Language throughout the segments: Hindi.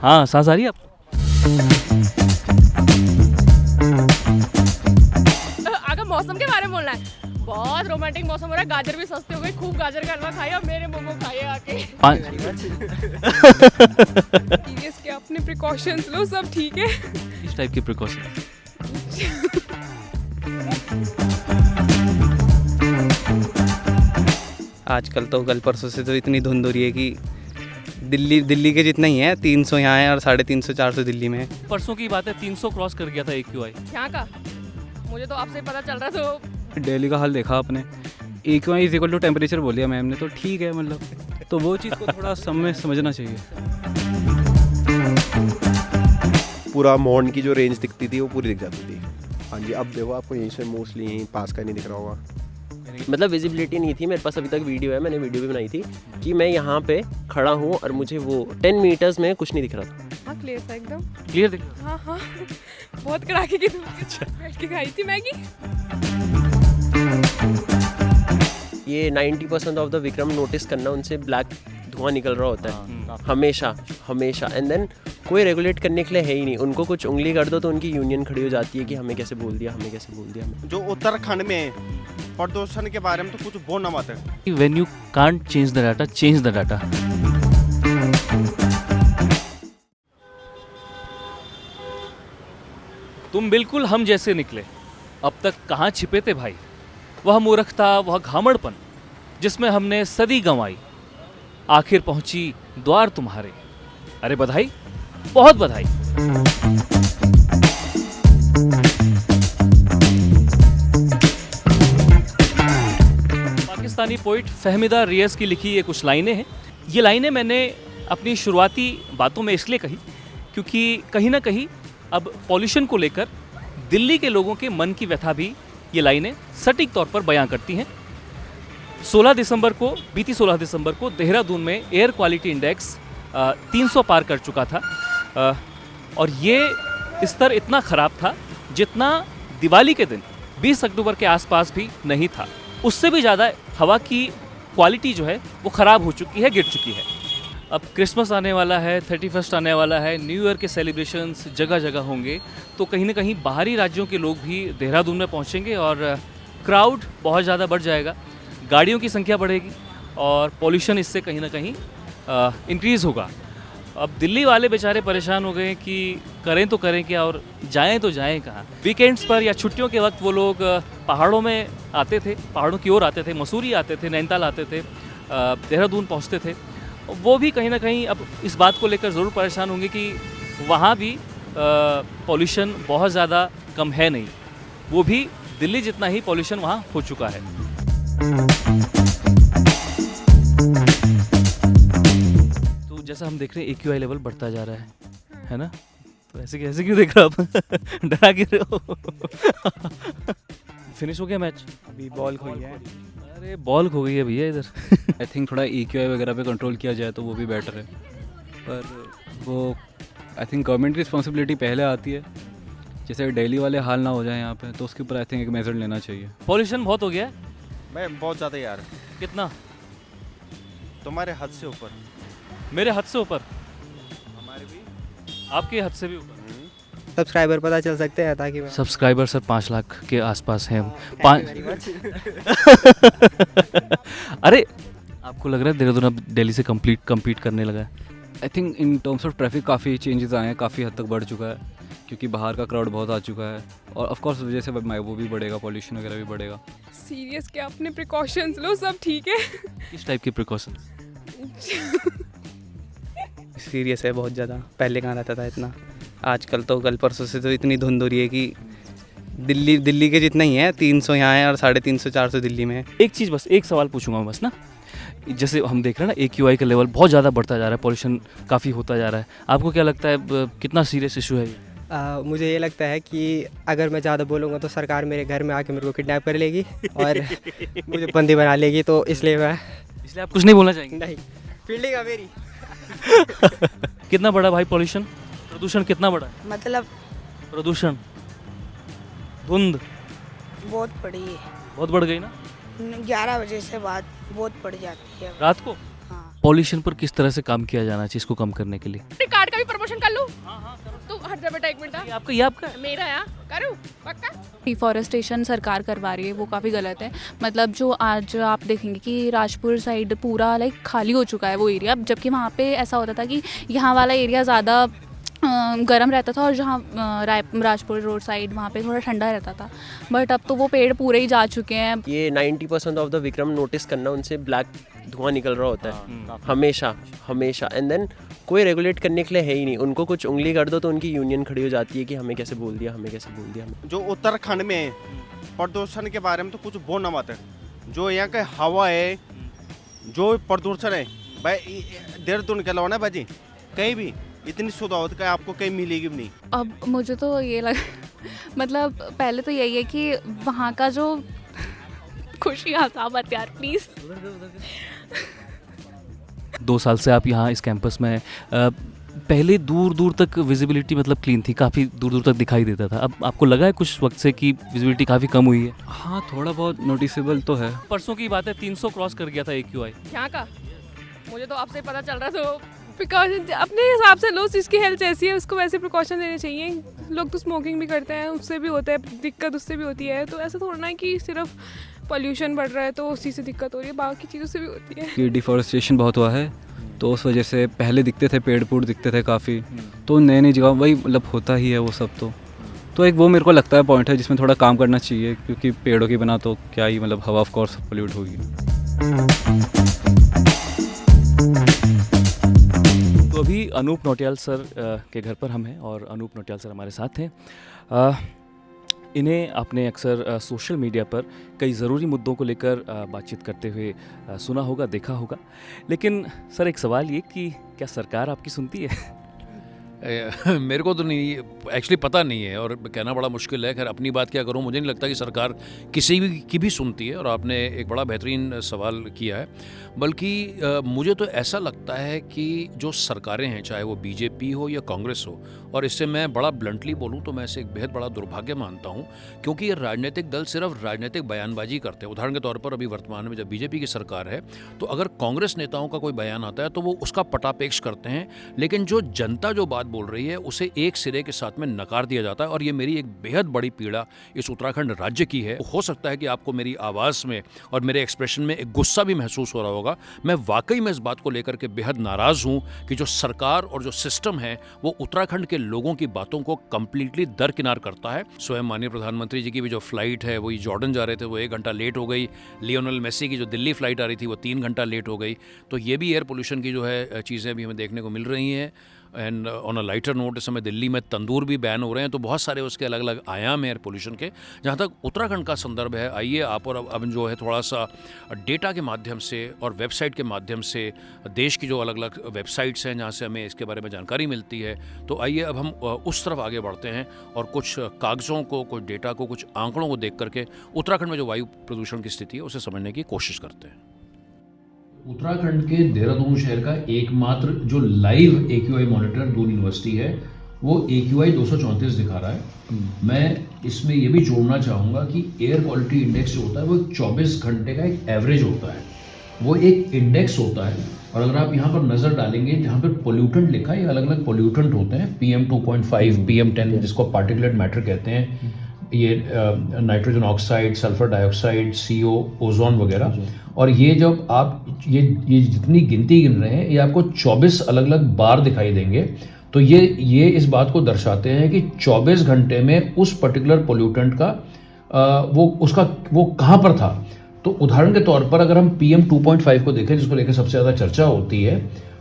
हाँ, सांस आ रही है आपको? अगर मौसम के बारे में बोलना है, बहुत रोमांटिक मौसम हो रहा है, गाजर भी सस्ते हो गए, खूब गाजर का हलवा खाया, मेरे मोमो खाए आके। सीरियस के अपने प्रिकॉशंस लो, सब ठीक है। इस टाइप की प्रिकॉशन। आजकल तो कल परसों से तो इतनी धुंध हो रही है कि दिल्ली के जितना ही है, 300 यहाँ है और 350 400 दिल्ली में है। परसों की बात है, 300 क्रॉस कर गया था AQI। यहाँ का मुझे तो आपसे ही पता चल रहा है, तो दिल्ली का हाल देखा आपने, AQI is equal to temperature बोल दिया मैम ने, तो ठीक है मतलब, तो वो चीज़ को थोड़ा समझना चाहिए। पूरा मॉन की जो रेंज दिखती थी वो पूरी दिख जाती थी। हाँ जी, अब देखो आपको यहीं से मोस्टली यहीं पास का नहीं दिख रहा होगा। मतलब विजिबिलिटी नहीं थी मेरे पास। अभी तक वीडियो है, मैंने वीडियो भी बनाई थी कि मैं यहाँ पे खड़ा हूँ और मुझे वो 10 मीटर्स में कुछ नहीं दिख रहा था। हाँ क्लियर था एकदम। क्लियर दिख हाँ हाँ बहुत कड़ाके की धूप में बैठ के खाई थी मैगी। ये 90% ऑफ द विक्रम नोटिस करना, उनसे ब्लैक धुआं निकल रहा होता है हमेशा हमेशा। एंड देन कोई रेगुलेट करने के लिए है ही नहीं। उनको कुछ उंगली कर दो तो उनकी यूनियन खड़ी हो जाती है कि हमें कैसे बोल दिया, हमें कैसे बोल दिया। जो उत्तराखंड में प्रदूषण के बारे में तो कुछ बोलना मत है। When you can't change the data, change the data. तुम बिल्कुल हम जैसे निकले, अब तक कहाँ छिपे थे भाई? वह मूर्खता, वह घामड़पन जिसमें हमने सदी गंवाई, आखिर पहुंची द्वार तुम्हारे। अरे बधाई, बहुत बधाई। पाकिस्तानी पोइट फहमिदा रियाज की लिखी ये कुछ लाइनें हैं। ये लाइनें मैंने अपनी शुरुआती बातों में इसलिए कही क्योंकि कहीं ना कहीं अब पॉल्यूशन को लेकर दिल्ली के लोगों के मन की व्यथा भी ये लाइनें सटीक तौर पर बयां करती हैं। बीती 16 दिसंबर को देहरादून में एयर क्वालिटी इंडेक्स 300 पार कर चुका था और ये स्तर इतना ख़राब था जितना दिवाली के दिन 20 अक्टूबर के आसपास भी नहीं था। उससे भी ज़्यादा हवा की क्वालिटी जो है वो ख़राब हो चुकी है, गिर चुकी है। अब क्रिसमस आने वाला है, 31 आने वाला है, न्यू ईयर के सेलिब्रेशंस जगह जगह होंगे, तो कहीं ना कहीं बाहरी राज्यों के लोग भी देहरादून में पहुंचेंगे और क्राउड बहुत ज़्यादा बढ़ जाएगा, गाड़ियों की संख्या बढ़ेगी और पॉल्यूशन इससे कहीं ना कहीं इंक्रीज़ होगा। अब दिल्ली वाले बेचारे परेशान हो गए कि करें तो करें क्या और जाएं तो जाएं कहाँ। वीकेंड्स पर या छुट्टियों के वक्त वो लोग पहाड़ों में आते थे, पहाड़ों की ओर आते थे, मसूरी आते थे, नैनीताल आते थे, देहरादून पहुँचते थे। वो भी कहीं ना कहीं अब इस बात को लेकर ज़रूर परेशान होंगे कि वहाँ भी पॉल्यूशन बहुत ज़्यादा कम है नहीं, वो भी दिल्ली जितना ही पॉल्यूशन वहाँ हो चुका है। तो जैसा हम देख रहे हैं AQI लेवल बढ़ता जा रहा है ना? तो ऐसे क्यों देख रहे हो आप? डरा क्यों रहे हो? फिनिश हो गया मैच? अभी बॉल खोई है। अरे बॉल खो गई है भैया इधर। आई थिंक थोड़ा AQI वगैरह पे कंट्रोल किया जाए तो वो भी बेटर है, पर वो आई थिंक गवर्नमेंट की रिस्पॉन्सिबिलिटी पहले आती है। जैसे दिल्ली वाले हाल ना हो जाए यहाँ पे, तो उसके ऊपर आई थिंक एक मेजर लेना चाहिए। पॉल्यूशन बहुत हो गया है। मैं बहुत ज़्यादा यार, कितना? तुम्हारे हद से ऊपर। मेरे हद से ऊपर? हमारे भी, आपके हद से भी ऊपर? सब्सक्राइबर पता चल सकते हैं ताकि सब्सक्राइबर सर 5 लाख के आसपास हैं। अरे आपको लग रहा है देहरादून अब दिल्ली से कम्पीट करने लगा है? I think in terms of traffic काफ़ी चेंजेस आए हैं, काफ़ी हद तक बढ़ चुका है क्योंकि बाहर का क्राउड बहुत आ चुका है और ऑफ कोर्स वजह से वो भी बढ़ेगा, पॉल्यूशन वगैरह भी बढ़ेगा। सीरियस के अपने प्रिकॉशंस लो, सब ठीक है। किस टाइप की प्रिकॉशन? सीरियस है बहुत ज़्यादा, पहले कहाँ रहता था इतना। आजकल तो कल परसों से तो इतनी धुंध हो रही है कि दिल्ली के जितना ही है, 300 यहाँ है और 350 400 दिल्ली में है। एक चीज़ बस, एक सवाल पूछूंगा मैं बस ना, जैसे हम देख रहे हैं ना AQI का लेवल बहुत ज़्यादा बढ़ता जा रहा है, पॉल्यूशन काफ़ी होता जा रहा है, आपको क्या लगता है कितना सीरियस इशू है ये? मुझे ये लगता है कि अगर मैं ज़्यादा बोलूँगा तो सरकार मेरे घर में आके मेरे को किडनैप कर लेगी और मुझे बंदी बना लेगी, तो इसलिए आप कुछ नहीं बोलना चाहेंगे? नहीं, फील्डिंग है मेरी। कितना बड़ा भाई पॉल्यूशन, प्रदूषण कितना बड़ा है? मतलब प्रदूषण, धुंध बहुत बड़ी है, बहुत बढ़ गई ना? 11 बजे से बाद बहुत बढ़ जाती है रात को। हाँ। पॉल्यूशन पर किस तरह से काम किया जाना चाहिए इसको कम करने के लिए? कार्ड का भी प्रमोशन कर लूँ? तू हट जा बेटा, 1 मिनट। ये आपका है? मेरा है, करूँ पक्का? डिफॉरेस्टेशन सरकार करवा रही है, वो काफ़ी गलत है। मतलब जो आज आप देखेंगे कि राजपुर साइड पूरा लाइक खाली हो चुका है वो एरिया, जबकि वहाँ पे ऐसा होता था कि यहाँ वाला एरिया ज़्यादा गर्म रहता था और जहाँ राजपुर रोड साइड वहाँ पे थोड़ा ठंडा रहता था, बट अब तो वो पेड़ पूरे ही जा चुके हैं। ये 90% ऑफ द विक्रम नोटिस करना, उनसे ब्लैक धुआं निकल रहा होता है हमेशा हमेशा। एंड देन कोई रेगुलेट करने के लिए है ही नहीं। उनको कुछ उंगली कर दो तो उनकी यूनियन खड़ी हो जाती है कि हमें कैसे बोल दिया, हमें कैसे बोल दिया। जो उत्तराखंड में प्रदूषण के बारे में तो कुछ बोलना मत है। जो यहाँ का हवा है, जो प्रदूषण है भाई, देहरादून के अलावा ना भाजी कहीं भी इतनी शुद्ध हवा का आपको कहीं मिलेगी भी नहीं। अब मुझे तो ये लग मतलब पहले तो यही है कि वहाँ का जो खुशी मत यार प्लीज़। 2 साल से आप यहाँ इस कैंपस में पहले दूर दूर तक विजिबिलिटी मतलब क्लीन थी, काफ़ी दूर दूर तक दिखाई देता था। अब आपको लगा है कुछ वक्त से कि विजिबिलिटी काफ़ी कम हुई है? हाँ, थोड़ा बहुत नोटिसेबल तो है। परसों की बात है, 300 क्रॉस कर गया था AQI। यहाँ का मुझे तो आपसे पता चल रहा, तो प्रिकॉशन अपने हिसाब से लो, जिसकी हेल्थ ऐसी है उसको वैसे प्रिकॉशन लेने चाहिए। लोग तो स्मोकिंग भी करते हैं, उससे भी होता है दिक्कत, उससे भी होती है। तो ऐसा थोड़ा ना कि सिर्फ पॉल्यूशन बढ़ रहा है तो उसी से दिक्कत हो रही है, बाकी चीज़ों से भी होती है। कि डिफॉरेस्टेशन बहुत हुआ है तो उस वजह से पहले दिखते थे पेड़ पूड़ दिखते थे काफ़ी, तो नई नई जगह वही मतलब होता ही है वो सब। तो एक वो मेरे को लगता है पॉइंट है जिसमें थोड़ा काम करना चाहिए, क्योंकि पेड़ों के बिना तो क्या ही मतलब हवा ऑफ कोर्स पोल्यूट होगी। तो अभी अनूप नौटियाल सर के घर पर हम हैं और अनूप नौटियाल सर हमारे साथ हैं। इन्हें आपने अक्सर सोशल मीडिया पर कई ज़रूरी मुद्दों को लेकर बातचीत करते हुए सुना होगा, देखा होगा। लेकिन सर एक सवाल ये कि क्या सरकार आपकी सुनती है? मेरे को तो नहीं, एक्चुअली पता नहीं है और कहना बड़ा मुश्किल है। खैर अपनी बात क्या करूं, मुझे नहीं लगता कि सरकार किसी भी की भी सुनती है। और आपने एक बड़ा बेहतरीन सवाल किया है। बल्कि मुझे तो ऐसा लगता है कि जो सरकारें हैं, चाहे वो बीजेपी हो या कांग्रेस हो, और इससे मैं बड़ा ब्लंटली बोलूं तो मैं इसे एक बेहद बड़ा दुर्भाग्य मानता हूं, क्योंकि ये राजनीतिक दल सिर्फ राजनीतिक बयानबाजी करते हैं। उदाहरण के तौर पर अभी वर्तमान में जब बीजेपी की सरकार है तो अगर कांग्रेस नेताओं का कोई बयान आता है तो वो उसका पटापेक्ष करते हैं, लेकिन जो जनता जो बात बोल रही है उसे एक सिरे के साथ में नकार दिया जाता है। और ये मेरी एक बेहद बड़ी पीड़ा इस उत्तराखंड राज्य की है। हो सकता है कि आपको मेरी आवाज़ में और मेरे एक्सप्रेशन में एक गुस्सा भी महसूस हो रहा होगा। मैं वाकई में इस बात को लेकर के बेहद नाराज़ हूँ कि जो सरकार और जो सिस्टम है वो उत्तराखंड के लोगों की बातों को कंप्लीटली दरकिनार करता है। स्वयं माननीय प्रधानमंत्री जी की भी जो फ्लाइट है वही जॉर्डन जा रहे थे, वो 1 घंटा लेट हो गई। लियोनेल मेसी की जो दिल्ली फ्लाइट आ रही थी वो 3 घंटा लेट हो गई। तो ये भी एयर पोल्यूशन की जो है चीज़ें भी हमें देखने को मिल रही हैं। And on a lighter note, इस समय दिल्ली में तंदूर भी बैन हो रहे हैं। तो बहुत सारे उसके अलग अलग आयाम हैं एयर पोल्यूशन के। जहाँ तक उत्तराखंड का संदर्भ है, आइए आप और अब जो है थोड़ा सा डेटा के माध्यम से और वेबसाइट के माध्यम से, देश की जो अलग अलग वेबसाइट्स हैं जहाँ से हमें इसके बारे में जानकारी मिलती है, तो आइए अब हम उस तरफ आगे बढ़ते हैं और कुछ कागज़ों को, कुछ डेटा को, कुछ आंकड़ों को देख करके उत्तराखंड में जो वायु प्रदूषण की स्थिति है उसे समझने की कोशिश करते हैं। उत्तराखंड के देहरादून शहर का एकमात्र जो live AQI monitor Doon university है वो AQI 234 दिखा रहा है। मैं इसमें ये भी जोड़ना चाहूँगा कि एयर क्वालिटी इंडेक्स जो होता है वो 24 घंटे का एक एवरेज होता है, वो एक इंडेक्स होता है। और अगर आप यहाँ पर नज़र डालेंगे, जहाँ पर पोल्यूटेंट लिखा है, ये अलग अलग पोल्यूटेंट होते हैं। PM 2.5, PM 10 जिसको पार्टिकुलेट मैटर कहते हैं, ये nitrogen oxide, sulphur dioxide, CO, ozone वगैरह। और ये जब आप ये जितनी गिनती गिन रहे हैं ये आपको 24 अलग अलग बार दिखाई देंगे। तो ये इस बात को दर्शाते हैं कि 24 घंटे में उस पर्टिकुलर पोल्यूटेंट का वो कहाँ पर था। तो उदाहरण के तौर पर अगर हम PM 2.5 को देखें, जिसको लेकर सबसे ज़्यादा चर्चा होती है,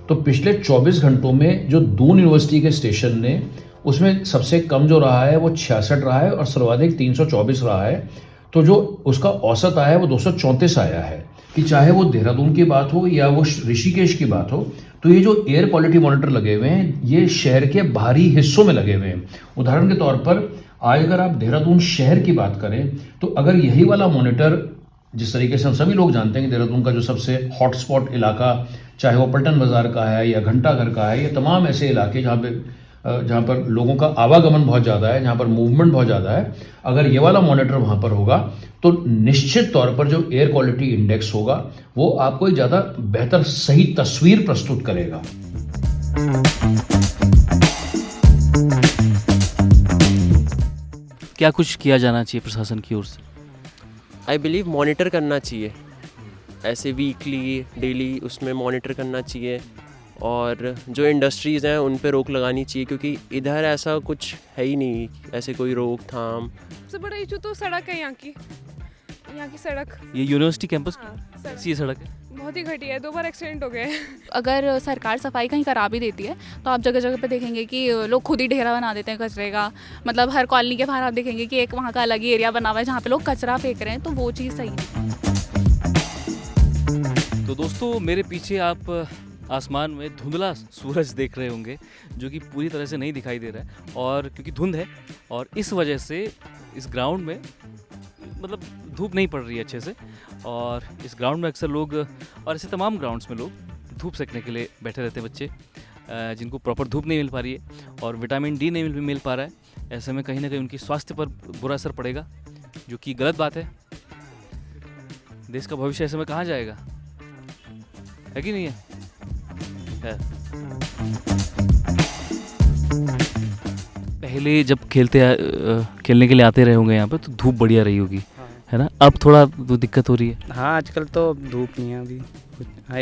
तो पिछले 24 घंटों में जो दून यूनिवर्सिटी के स्टेशन ने, उसमें सबसे कम जो रहा है वो 66 रहा है और सर्वाधिक 324 रहा है। तो जो उसका औसत आया है वो 234 आया है। कि चाहे वो देहरादून की बात हो या वो ऋषिकेश की बात हो, तो ये जो एयर क्वालिटी मॉनिटर लगे हुए हैं ये शहर के बाहरी हिस्सों में लगे हुए हैं। उदाहरण के तौर पर आज अगर आप देहरादून शहर की बात करें तो अगर यही वाला मॉनिटर, जिस तरीके से हम सभी लोग जानते हैं कि देहरादून का जो सबसे हॉटस्पॉट इलाका, चाहे वो पल्टन बाजार का है या घंटाघर का है, ये तमाम ऐसे इलाके जहाँ पर लोगों का आवागमन बहुत ज़्यादा है, जहाँ पर मूवमेंट बहुत ज़्यादा है, अगर ये वाला मॉनिटर वहाँ पर होगा तो निश्चित तौर पर जो एयर क्वालिटी इंडेक्स होगा वो आपको एक ज़्यादा बेहतर सही तस्वीर प्रस्तुत करेगा। क्या कुछ किया जाना चाहिए प्रशासन की ओर से? आई बिलीव मॉनिटर करना चाहिए, ऐसे वीकली डेली उसमें मॉनिटर करना चाहिए, और जो इंडस्ट्रीज़ हैं उन पे रोक लगानी चाहिए, क्योंकि इधर ऐसा कुछ है ही नहीं, ऐसे कोई रोकथाम। सबसे बड़ा इशू तो सड़क है यहाँ की सड़क। ये यूनिवर्सिटी कैंपस हाँ, की सड़क है। बहुत ही घटिया है, 2 बार एक्सीडेंट हो गए। अगर सरकार सफाई कहीं करा भी देती है तो आप जगह जगह पे देखेंगे कि लोग खुद ही ढेरा बना देते हैं कचरे का। मतलब हर कॉलोनी के बाहर आप देखेंगे कि एक वहाँ का अलग ही एरिया बना हुआ है जहाँ पे लोग कचरा फेंक रहे हैं, तो वो चीज़ सही नहीं। तो दोस्तों मेरे पीछे आप आसमान में धुंधला सूरज देख रहे होंगे जो कि पूरी तरह से नहीं दिखाई दे रहा है, और क्योंकि धुंध है और इस वजह से इस ग्राउंड में मतलब धूप नहीं पड़ रही है अच्छे से, और इस ग्राउंड में अक्सर लोग और ऐसे तमाम ग्राउंड्स में लोग धूप सेकने के लिए बैठे रहते हैं बच्चे, जिनको प्रॉपर धूप नहीं मिल पा रही है और विटामिन डी नहीं मिल पा रहा है। ऐसे में कहीं ना कहीं उनकी स्वास्थ्य पर बुरा असर पड़ेगा, जो कि गलत बात है। देश का भविष्य ऐसे में कहाँ जाएगा, है कि नहीं है? पहले जब खेलने के लिए आते रहे होंगे यहाँ पे तो धूप बढ़िया रही होगी, है ना? अब थोड़ा तो दिक्कत हो रही है। हाँ, आजकल तो धूप नहीं है अभी,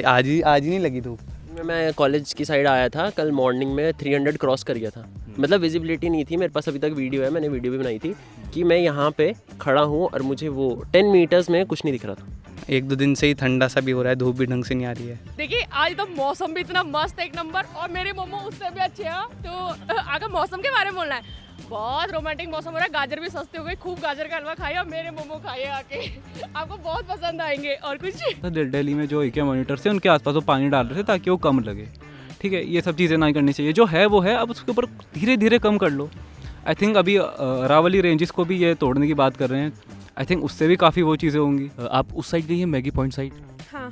आज ही नहीं लगी धूप। मैं कॉलेज की साइड आया था कल मॉर्निंग में, 300 क्रॉस कर गया था। मतलब विजिबिलिटी नहीं थी मेरे पास, अभी तक वीडियो है, मैंने वीडियो भी बनाई थी कि मैं यहाँ पे खड़ा हूँ और मुझे वो 10 मीटर्स में कुछ नहीं दिख रहा था। 1-2 दिन से ही ठंडा सा भी हो रहा है, धूप भी ढंग से नहीं आ रही है। देखिए आज तो मौसम भी इतना मस्त, एक नंबर, और मेरे मोमो उससे भी अच्छे हैं। तो अगर मौसम के बारे में बोलना है, बहुत रोमांटिक मौसम हो रहा है, गाजर भी सस्ते हो गए, खूब गाजर का हलवा खाइए और मेरे मोमो खाइए आके, आपको बहुत पसंद आएंगे। और कुछ दिल्ली में जो IKEA मॉनिटर्स थे उनके आसपास वो पानी डाल रहे थे ताकि वो कम लगे, ठीक है? ये सब चीज़ें नहीं करनी चाहिए, जो है वो है, अब उसके ऊपर धीरे धीरे कम कर लो। आई थिंक अभी अरावली रेंजेस को भी ये तोड़ने की बात कर रहे हैं, आई थिंक उससे भी काफ़ी वो चीज़ें होंगी। आप उस साइड गई हैं, मैगी पॉइंट साइड? हाँ,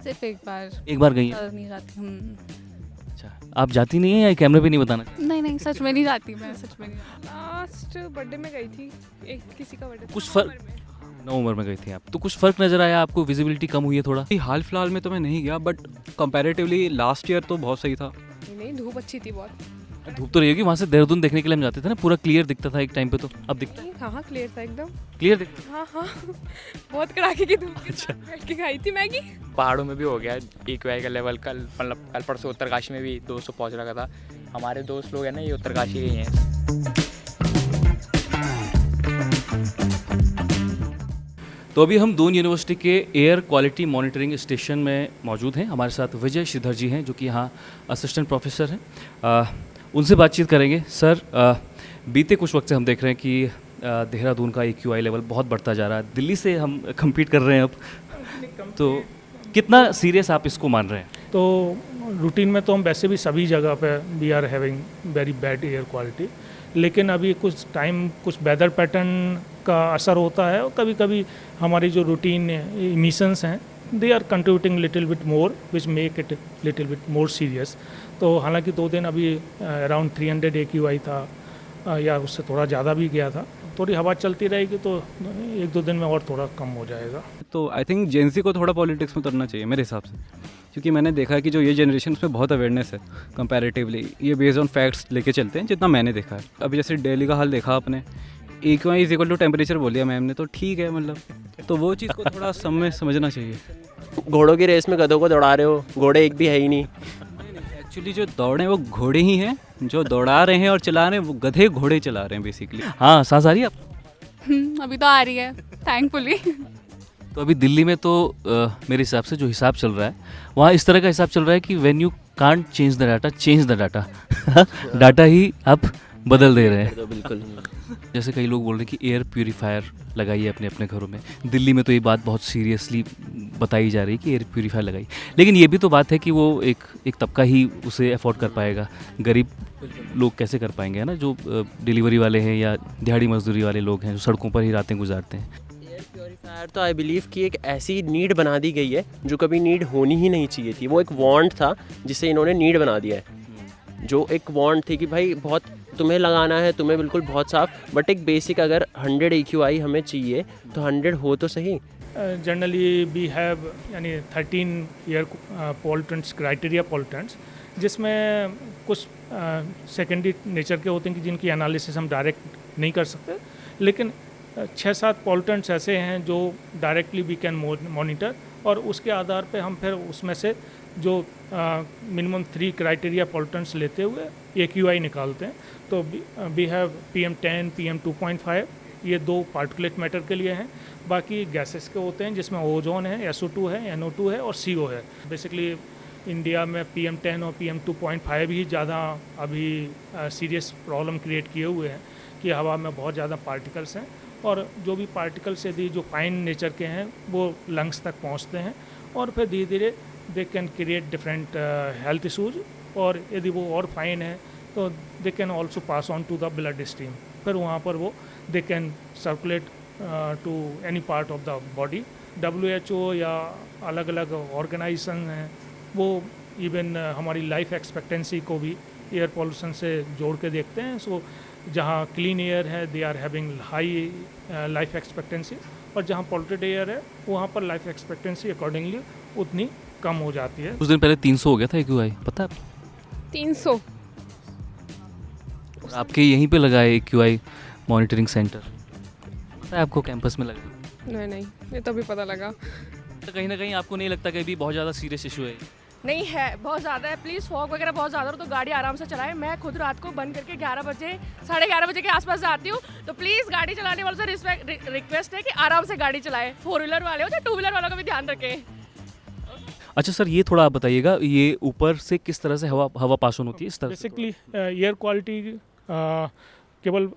सिर्फ एक बार गई हैं? नहीं जाती। अच्छा, आप जाती नहीं है या कैमरे पे नहीं बताना? नहीं, सच में नहीं जाती मैं, सच में नहीं जाती। लास्ट बर्थडे में गई थी, एक किसी का बर्थडे। कुछ फर्क? नवंबर में गई थी आप, तो कुछ फ़र्क नज़र आया आपको? विजिबिलिटी कम हुई है थोड़ा? हाल फिलहाल में तो मैं नहीं गया, बट कंपैरेटिवली लास्ट ईयर तो बहुत सही था। नहीं, धूप अच्छी थी बहुत। धूप तो रही होगी, वहाँ से देहरादून देखने के लिए हम जाते थे ना, पूरा क्लियर दिखता था एक टाइम पे, तो अब दिखता है? हाँ, क्लियर था एकदम, क्लियर दिखता? हाँ, बहुत कड़ाके की धूप के साथ बैठ के खाई थी मैगी। पहाड़ों में भी हो गया AQI का लेवल, कल परसों उत्तरकाशी में भी 200 पहुँच रखा था। हमारे दोस्त लोग हैं ना, ये उत्तरकाशी के ही हैं। तो अभी हम दून यूनिवर्सिटी के एयर क्वालिटी मॉनिटरिंग स्टेशन में मौजूद हैं। हमारे साथ विजय श्रीधर जी हैं जो कि यहाँ असिस्टेंट प्रोफेसर हैं। उनसे बातचीत करेंगे। सर, बीते कुछ वक्त से हम देख रहे हैं कि देहरादून का AQI लेवल बहुत बढ़ता जा रहा है, दिल्ली से हम कम्पीट कर रहे हैं अब, तो कितना सीरियस आप इसको मान रहे हैं? तो रूटीन में तो हम वैसे भी सभी जगह पे we are having very bad air quality, लेकिन अभी कुछ टाइम कुछ वेदर पैटर्न का असर होता है, और कभी कभी हमारी जो रूटीन इमिशंस हैं they are contributing little bit more which make it little bit more serious. तो हालांकि 2 दिन अभी अराउंड 300 AQI था, या उससे थोड़ा ज़्यादा भी गया था। थोड़ी हवा चलती रहेगी तो 1-2 दिन में और थोड़ा कम हो जाएगा। तो आई थिंक जेंसी को थोड़ा पॉलिटिक्स में उतरना चाहिए मेरे हिसाब से, क्योंकि मैंने देखा है कि जो ये जनरेशन उसमें बहुत अवेयरनेस है कंपैरेटिवली, ये बेस्ड ऑन फैक्ट्स लेके चलते हैं जितना मैंने देखा है। अभी जैसे दिल्ली का हाल देखा आपने, AQI is equal to temperature बोलिया मैम ने, तो ठीक है, मतलब तो वो चीज़ को थोड़ा समझना चाहिए। घोड़ों की रेस में गधों को दौड़ा रहे हो, घोड़े एक भी है ही नहीं। एक्चुअली जो दौड़े वो घोड़े ही हैं, जो दौड़ा रहे हैं और चला रहे हैं वो गधे घोड़े चला रहे हैं बेसिकली। हाँ, सांस आ रही है आप? अभी तो आ रही है, थैंकफुली। तो अभी दिल्ली में तो मेरे हिसाब से जो हिसाब चल रहा है वहाँ इस तरह का हिसाब चल रहा है कि when you can't change the data, change the data. Data ही आप बदल दे रहे हैं। तो बिल्कुल, जैसे कई लोग बोल रहे हैं कि एयर प्यूरीफायर लगाइए अपने अपने घरों में। दिल्ली में तो ये बात बहुत सीरियसली बताई जा रही है कि एयर प्यूरीफायर लगाइए, लेकिन ये भी तो बात है कि वो एक तबका ही उसे अफोर्ड कर पाएगा, गरीब लोग कैसे कर पाएंगे, है ना? जो डिलीवरी वाले हैं या दिहाड़ी मजदूरी वाले लोग हैं जो सड़कों पर ही रातें गुजारते हैं। एयर प्योरीफायर तो आई बिलीव कि एक ऐसी नीड बना दी गई है जो कभी नीड होनी ही नहीं चाहिए थी। वो एक वांट था जिसे इन्होंने नीड बना दिया है। जो एक वांट थी कि भाई बहुत तुम्हें लगाना है, तुम्हें बिल्कुल बहुत साफ, बट एक बेसिक अगर 100 AQI हमें चाहिए तो 100 हो तो सही। जनरली वी हैव यानी 13 एयर पॉल्यूटेंट्स क्राइटेरिया पॉल्यूटेंट्स, जिसमें कुछ सेकेंडरी नेचर के होते हैं कि जिनकी एनालिसिस हम डायरेक्ट नहीं कर सकते, लेकिन 6-7 पॉल्यूटेंट्स ऐसे हैं जो डायरेक्टली वी कैन मॉनिटर, और उसके आधार पे हम फिर उसमें से जो मिनिमम 3 क्राइटेरिया पॉल्यूटेंट्स लेते हुए AQI निकालते हैं। तो वी हैव PM10, PM2.5, ये 2 पार्टिकुलेट मैटर के लिए हैं। बाकी गैसेस के होते हैं जिसमें ओजोन है, SO2 है, NO2 है और CO है। बेसिकली इंडिया में PM10 और PM2.5 ही ज़्यादा अभी सीरियस प्रॉब्लम क्रिएट किए हुए हैं कि हवा में बहुत ज़्यादा पार्टिकल्स हैं, और जो भी पार्टिकल्स यदि जो फाइन नेचर के हैं वो लंग्स तक पहुंचते हैं, और फिर धीरे धीरे they can create different health issues, और यदि वो और फाइन है तो they can also pass on to the blood stream. फिर वहाँ पर वो they can circulate to any part of the body. WHO या अलग अलग ऑर्गेनाइजेशन हैं वो इवन हमारी लाइफ एक्सपेक्टेंसी को भी एयर पोल्यूशन से जोड़ के देखते हैं। सो जहाँ क्लीन एयर है they are having high life expectancy, और जहाँ पॉल्यूटेड एयर है वहाँ पर लाइफ एक्सपेक्टेंसी अकॉर्डिंगली उतनी कम हो जाती है। कुछ दिन पहले 300 हो गया था AQI, पता है? 300 आपके यहीं पे लगा है AQI मॉनिटरिंग सेंटर, पता है आपको? कैंपस में लगा? नहीं, ये तो अभी पता लगा। तो कहीं ना कहीं आपको नहीं लगता कि अभी बहुत ज़्यादा सीरियस इशू है? नहीं है, बहुत ज़्यादा है। प्लीज़ फॉग वगैरह बहुत ज़्यादा हो तो गाड़ी आराम से चलाएं। मैं खुद रात को बंद करके 11 बजे 11:30 बजे के आसपास जाती हूँ, तो प्लीज़ गाड़ी चलाने वालों से रिक्वेस्ट है कि आराम से गाड़ी चलाएं। 4 व्हीलर वाले हो या 2 व्हीलर वालों का भी ध्यान रखें। अच्छा सर, ये थोड़ा आप बताइएगा, ये ऊपर से किस तरह से हवा पास ऑन होती है इस तरह? बेसिकली एयर क्वालिटी केवल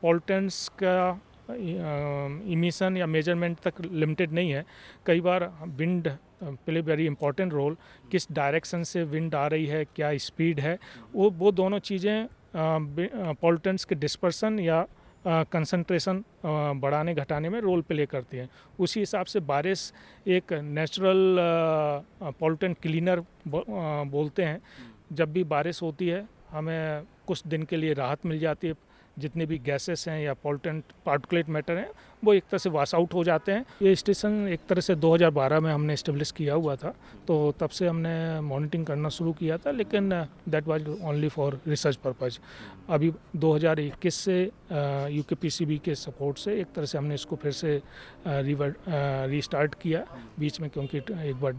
पॉल्यूटेंट्स का इमिशन या मेजरमेंट तक लिमिटेड नहीं है। कई बार wind play very important role, किस डायरेक्शन से विंड आ रही है, क्या स्पीड है, वो दोनों चीज़ें पॉल्यूटेंट्स के डिस्पर्सन या कंसंट्रेशन बढ़ाने घटाने में रोल प्ले करती हैं। उसी हिसाब से बारिश एक नेचुरल पॉल्यूटेंट क्लीनर बोलते हैं। जब भी बारिश होती है हमें कुछ दिन के लिए राहत मिल जाती है, जितने भी गैसेस हैं या पॉल्यूटेंट पार्टिकुलेट मैटर हैं वो एक तरह से वाश आउट हो जाते हैं। ये स्टेशन एक तरह से 2012 में हमने इस्टेब्लिश किया हुआ था, तो तब से हमने मॉनिटरिंग करना शुरू किया था, लेकिन that was only for research purpose. अभी 2021 से UKPCB के सपोर्ट से एक तरह से हमने इसको फिर से रीस्टार्ट किया बीच में, क्योंकि एक बार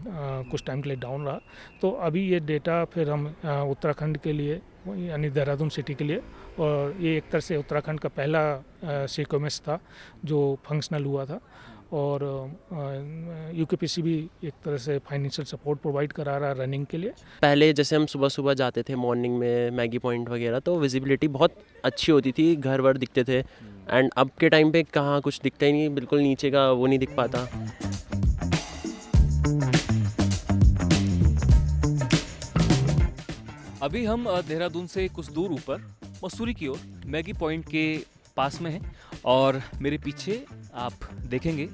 कुछ टाइम के लिए डाउन रहा। तो अभी ये डेटा फिर हम उत्तराखंड के लिए यानी देहरादून सिटी के लिए, और ये एक तरह से उत्तराखंड का पहला सीक्वेंस था जो फंक्शनल हुआ था, और UKPCB एक तरह से फाइनेंशियल सपोर्ट प्रोवाइड करा रहा है रनिंग के लिए। पहले जैसे हम सुबह सुबह जाते थे मॉर्निंग में मैगी पॉइंट वगैरह, तो विजिबिलिटी बहुत अच्छी होती थी, घर वर दिखते थे। एंड अब के टाइम पे कहाँ कुछ दिखता ही नहीं, बिल्कुल नीचे का वो नहीं दिख पाता। अभी हम देहरादून से कुछ दूर ऊपर मसूरी की ओर मैगी पॉइंट के पास में हैं, और मेरे पीछे आप देखेंगे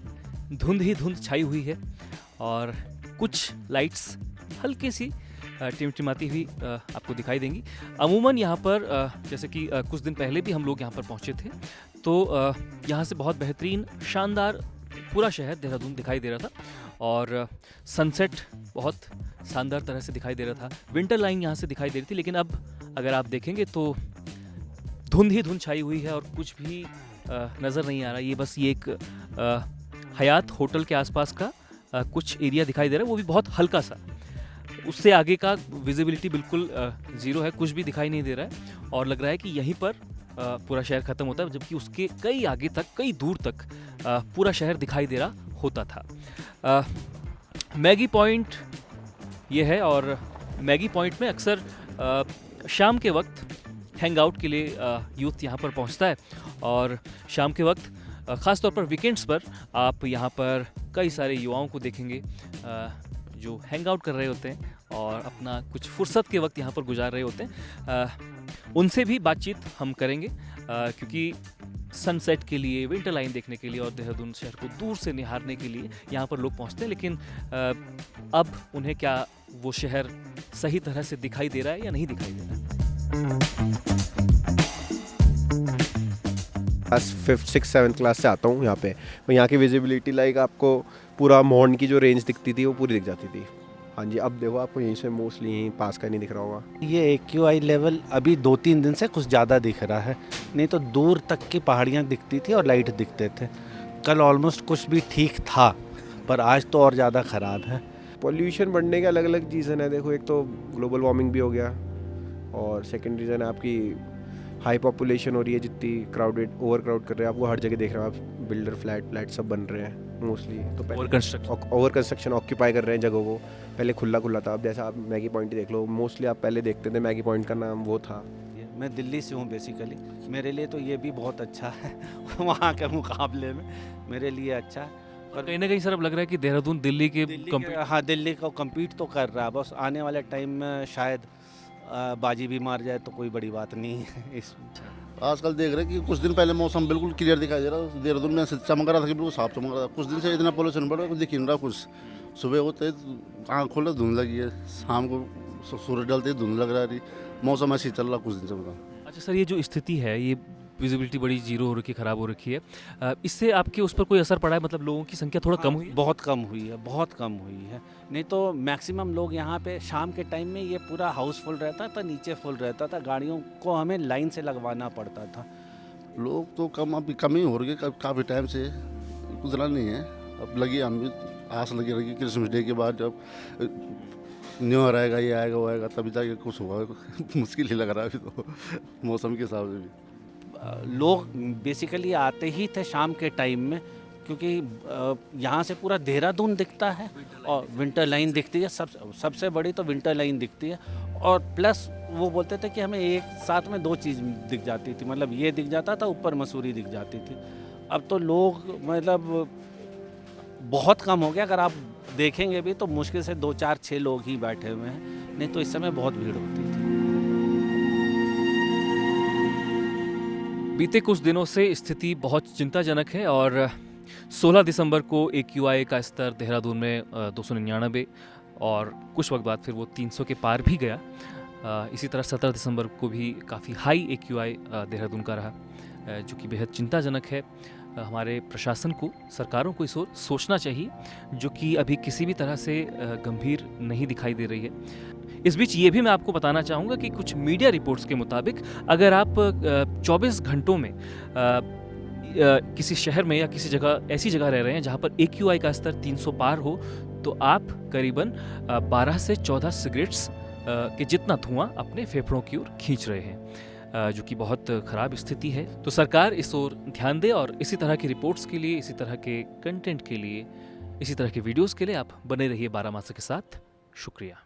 धुंध ही धुंध छाई हुई है, और कुछ लाइट्स हल्की सी टिमटिमाती हुई आपको दिखाई देंगी। अमूमन यहाँ पर जैसे कि कुछ दिन पहले भी हम लोग यहाँ पर पहुँचे थे, तो यहाँ से बहुत बेहतरीन शानदार पूरा शहर देहरादून दिखाई दे रहा था, और सनसेट बहुत शानदार तरह से दिखाई दे रहा था। विंटर लाइन यहाँ से दिखाई दे रही थी, लेकिन अब अगर आप देखेंगे तो धुंध ही धुंध छाई हुई है और कुछ भी नज़र नहीं आ रहा। ये बस ये एक हयात होटल के आसपास का कुछ एरिया दिखाई दे रहा है, वो भी बहुत हल्का सा। उससे आगे का विजिबिलिटी बिल्कुल ज़ीरो है, कुछ भी दिखाई नहीं दे रहा है, और लग रहा है कि यहीं पर पूरा शहर ख़त्म होता है, जबकि उसके कई आगे तक, कई दूर तक पूरा शहर दिखाई दे रहा होता था। मैगी पॉइंट ये है, और मैगी पॉइंट में अक्सर शाम के वक्त हैंग आउट के लिए यूथ यहाँ पर पहुँचता है, और शाम के वक्त ख़ास तौर पर वीकेंड्स पर आप यहाँ पर कई सारे युवाओं को देखेंगे जो हैंग आउट कर रहे होते हैं और अपना कुछ फुर्सत के वक्त यहाँ पर गुजार रहे होते हैं। उनसे भी बातचीत हम करेंगे, क्योंकि सनसेट के लिए, विंटर लाइन देखने के लिए और देहरादून शहर को दूर से निहारने के लिए यहाँ पर लोग पहुँचते हैं, लेकिन अब उन्हें क्या वो शहर सही तरह से दिखाई दे रहा है या नहीं दिखाई दे रहा है। Class 5th 6th 7th class से आता हूँ यहाँ पे, तो यहाँ की विजिबिलिटी लाइक आपको पूरा मॉर्न की जो रेंज दिखती थी वो पूरी दिख जाती थी। हाँ जी, अब देखो आपको यहीं से मोस्टली यहीं पास का नहीं दिख रहा होगा। ये AQI लेवल अभी 2-3 दिन से कुछ ज़्यादा दिख रहा है, नहीं तो दूर तक की पहाड़ियाँ दिखती थी और लाइट दिखते थे। कल ऑलमोस्ट कुछ भी ठीक था, पर आज तो और ज़्यादा ख़राब है। पॉल्यूशन बढ़ने के अलग अलग रीज़न है। देखो, एक तो ग्लोबल वार्मिंग भी हो गया, और सेकंड रीज़न है आपकी हाई पॉपुलेशन हो रही है, जितनी क्राउडेड ओवर क्राउड कर रहे हैं। आपको हर जगह देख रहे हो आप, बिल्डर फ्लैट सब बन रहे हैं मोस्टली। तो ओवर कंस्ट्रक्शन ऑक्यूपाई कर रहे हैं जगहों को। पहले खुला था, अब जैसा आप मैगी पॉइंट ही देख लो, मोस्टली आप पहले देखते थे मैगी पॉइंट का नाम वो था। मैं दिल्ली से हूँ बेसिकली, मेरे लिए तो ये भी बहुत अच्छा है वहाँ के मुकाबले में मेरे लिए अच्छा है। पर कहीं ना कहीं सर अब लग रहा है कि देहरादून दिल्ली के हाँ, दिल्ली को कम्पीट तो कर रहा है, बस आने वाले टाइम में शायद बाजी भी मार जाए तो कोई बड़ी बात नहीं है इसमें। आजकल देख रहे हैं कि कुछ दिन पहले मौसम बिल्कुल क्लियर दिखाई दे रहा है, देहरादून में चमक रहा था कि बिल्कुल साफ चमक रहा था। कुछ दिन से इतना पोल्यूशन बढ़ रहा है, कुछ दिख नहीं रहा। कुछ सुबह होते आँख खोले धुंध लगी है, शाम को सूरज डलते धुंध लग रहा है। मौसम ऐसे ही चल रहा कुछ दिन से पूरा। अच्छा सर, ये जो स्थिति है, ये विजिबिलिटी बड़ी जीरो हो रखी, ख़राब हो रखी है, इससे आपके उस पर कोई असर पड़ा है? मतलब लोगों की संख्या थोड़ा कम हुई है? बहुत कम हुई है, बहुत कम हुई है। नहीं तो मैक्सिमम लोग यहाँ पे शाम के टाइम में ये पूरा हाउस फुल रहता था, नीचे फुल रहता था, गाड़ियों को हमें लाइन से लगवाना पड़ता था। लोग तो कम अभी कम ही हो रही है, काफ़ी टाइम से गुजरा नहीं है। अब लगी, हम भी आस लगी रही क्रिसमस डे के बाद जब न्यू ईयर आएगा, ये आएगा वो आएगा, तभी जाके कुछ होगा। मुश्किल ही लग रहा है अभी तो मौसम के हिसाब से भी। लोग बेसिकली आते ही थे शाम के टाइम में, क्योंकि यहाँ से पूरा देहरादून दिखता है और विंटर लाइन दिखती है। सबसे बड़ी तो विंटर लाइन दिखती है, और प्लस वो बोलते थे कि हमें एक साथ में 2 चीज़ दिख जाती थी, मतलब ये दिख जाता था, ऊपर मसूरी दिख जाती थी। अब तो लोग मतलब बहुत कम हो गया। अगर आप देखेंगे भी तो मुश्किल से 2, 4, 6 लोग ही बैठे हुए हैं, नहीं तो इस समय बहुत भीड़ होती थी। बीते कुछ दिनों से स्थिति बहुत चिंताजनक है, और 16 दिसंबर को AQI का स्तर देहरादून में 299, और कुछ वक्त बाद फिर वो 300 के पार भी गया। इसी तरह 17 दिसंबर को भी काफ़ी हाई AQI देहरादून का रहा, जो कि बेहद चिंताजनक है। हमारे प्रशासन को, सरकारों को इस ओर सोचना चाहिए, जो कि अभी किसी भी तरह से गंभीर नहीं दिखाई दे रही है। इस बीच ये भी मैं आपको बताना चाहूँगा कि कुछ मीडिया रिपोर्ट्स के मुताबिक अगर आप 24 घंटों में किसी शहर में या किसी जगह, ऐसी जगह रह रहे हैं जहाँ पर AQI का स्तर 300 पार हो, तो आप करीबन 12 से 14 सिगरेट्स के जितना धुआं अपने फेफड़ों की ओर खींच रहे हैं, जो कि बहुत ख़राब स्थिति है। तो सरकार इस ओर ध्यान दे, और इसी तरह की रिपोर्ट्स के लिए, इसी तरह के कंटेंट के लिए, इसी तरह के वीडियोज़ के लिए आप बने रहिए बारामासा के साथ। शुक्रिया।